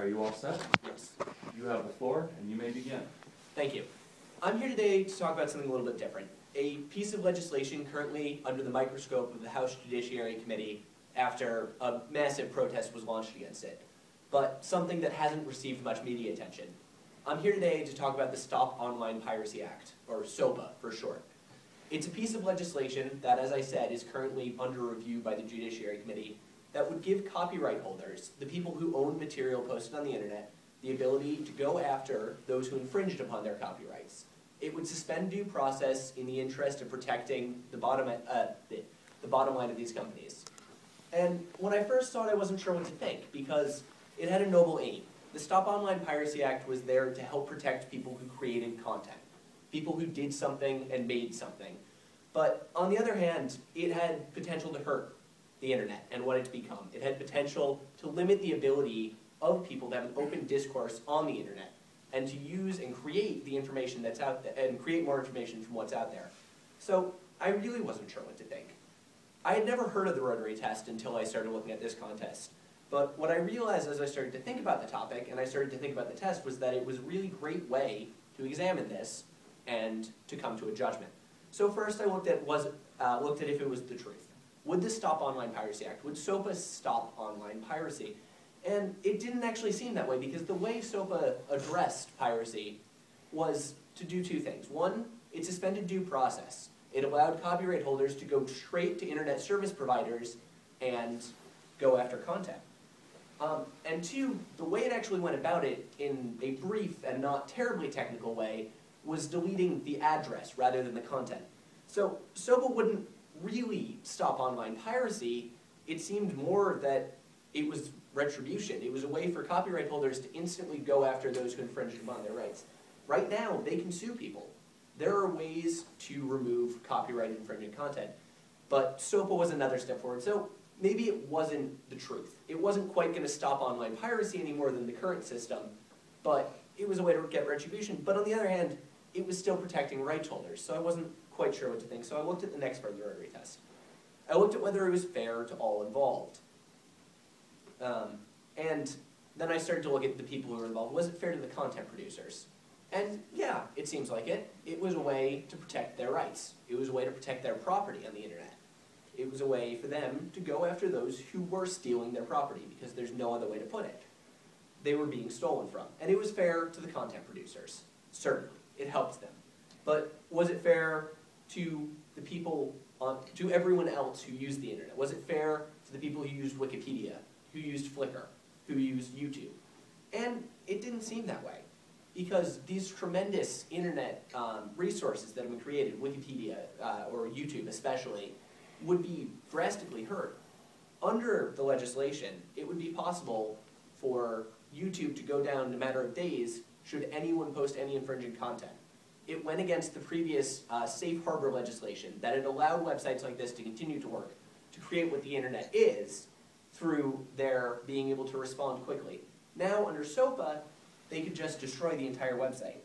Are you all set? Yes. You have the floor, and you may begin. Thank you. I'm here today to talk about something a little bit different. A piece of legislation currently under the microscope of the House Judiciary Committee after a massive protest was launched against it, but something that hasn't received much media attention. I'm here today to talk about the Stop Online Piracy Act, or SOPA for short. It's a piece of legislation that, as I said, is currently under review by the Judiciary Committee that would give copyright holders, the people who own material posted on the internet, the ability to go after those who infringed upon their copyrights. It would suspend due process in the interest of protecting the bottom line of these companies. And when I first saw it, I wasn't sure what to think, because it had a noble aim. The Stop Online Piracy Act was there to help protect people who created content, people who did something and made something. But on the other hand, it had potential to hurt the internet and what it's become. It had potential to limit the ability of people to have an open discourse on the internet and to use and create the information that's out there and create more information from what's out there. So I really wasn't sure what to think. I had never heard of the Rotary test until I started looking at this contest. But what I realized as I started to think about the topic and I started to think about the test was that it was a really great way to examine this and to come to a judgment. So first I looked at if it was the truth. Would this Stop Online Piracy Act, would SOPA stop online piracy? And it didn't actually seem that way, because the way SOPA addressed piracy was to do two things. One, it suspended due process. It allowed copyright holders to go straight to internet service providers and go after content. And two, the way it actually went about it in a brief and not terribly technical way was deleting the address rather than the content. So SOPA wouldn't really stop online piracy. It seemed more that it was retribution. It was a way for copyright holders to instantly go after those who infringed upon their rights. Right now, they can sue people. There are ways to remove copyright infringing content, but SOPA was another step forward. So maybe it wasn't the truth. It wasn't quite going to stop online piracy any more than the current system, but it was a way to get retribution. But on the other hand, it was still protecting rights holders, so I wasn't quite sure what to think. So I looked at the next part of the Rotary test. I looked at whether it was fair to all involved. And then I started to look at the people who were involved. Was it fair to the content producers? And yeah, it seems like it. It was a way to protect their rights. It was a way to protect their property on the internet. It was a way for them to go after those who were stealing their property, because there's no other way to put it. They were being stolen from. And it was fair to the content producers. Certainly. It helped them. But was it fair to the people, to everyone else who used the internet? Was it fair to the people who used Wikipedia, who used Flickr, who used YouTube? And it didn't seem that way, because these tremendous internet resources that have been created, Wikipedia or YouTube especially, would be drastically hurt. Under the legislation, it would be possible for YouTube to go down in a matter of days should anyone post any infringing content. It went against the previous safe harbor legislation that had allowed websites like this to continue to work, to create what the internet is, through their being able to respond quickly. Now, under SOPA, they could just destroy the entire website.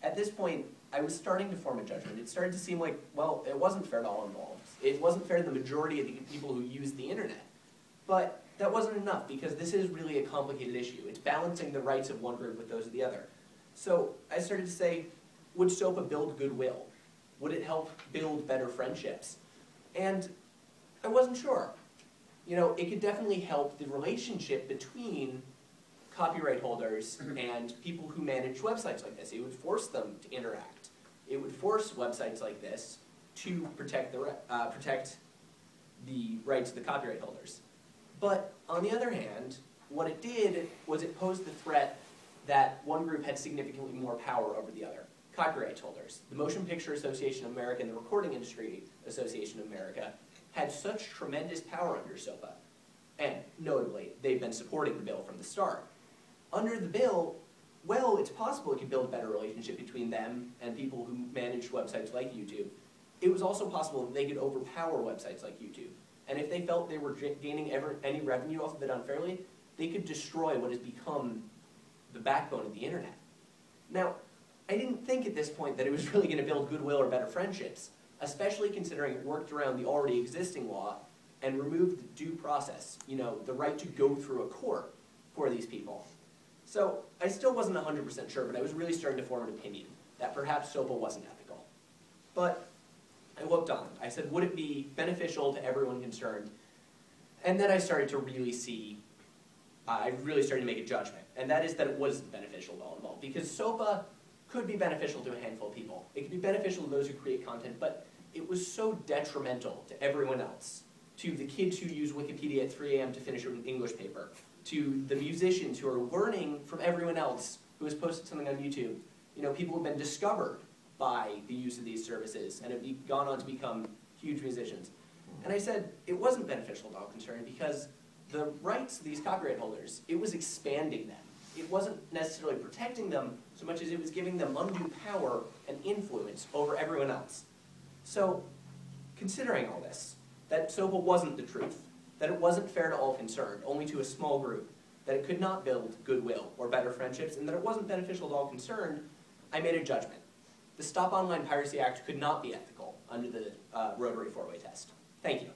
At this point, I was starting to form a judgment. It started to seem like, well, it wasn't fair to all involved. It wasn't fair to the majority of the people who used the internet. But that wasn't enough, because this is really a complicated issue. It's balancing the rights of one group with those of the other. So I started to say, would SOPA build goodwill? Would it help build better friendships? And I wasn't sure. You know, it could definitely help the relationship between copyright holders and people who manage websites like this. It would force them to interact. It would force websites like this to protect the rights of the copyright holders. But on the other hand, what it did was it posed the threat that one group had significantly more power over the other. Copyright holders. The Motion Picture Association of America and the Recording Industry Association of America had such tremendous power under SOPA. And notably, they've been supporting the bill from the start. Under the bill, well, it's possible it could build a better relationship between them and people who manage websites like YouTube. It was also possible that they could overpower websites like YouTube. And if they felt they were gaining any revenue off of it unfairly, they could destroy what has become the backbone of the internet. Now, I didn't think at this point that it was really going to build goodwill or better friendships, especially considering it worked around the already existing law and removed the due process, you know, the right to go through a court for these people. So I still wasn't 100% sure, but I was really starting to form an opinion that perhaps SOPA wasn't ethical. But I looked on it. I said, would it be beneficial to everyone concerned? And then I started to really see, I really started to make a judgment, and that is that it was beneficial to all involved, because SOPA could be beneficial to a handful of people. It could be beneficial to those who create content, but it was so detrimental to everyone else, to the kids who use Wikipedia at 3 a.m. to finish an English paper, to the musicians who are learning from everyone else who has posted something on YouTube. You know, people have been discovered by the use of these services and have gone on to become huge musicians. And I said it wasn't beneficial to all concerned because the rights of these copyright holders, it was expanding them. It wasn't necessarily protecting them so much as it was giving them undue power and influence over everyone else. So, considering all this, that SOPA wasn't the truth, that it wasn't fair to all concerned, only to a small group, that it could not build goodwill or better friendships, and that it wasn't beneficial to all concerned, I made a judgment. The Stop Online Piracy Act could not be ethical under the Rotary four-way test. Thank you.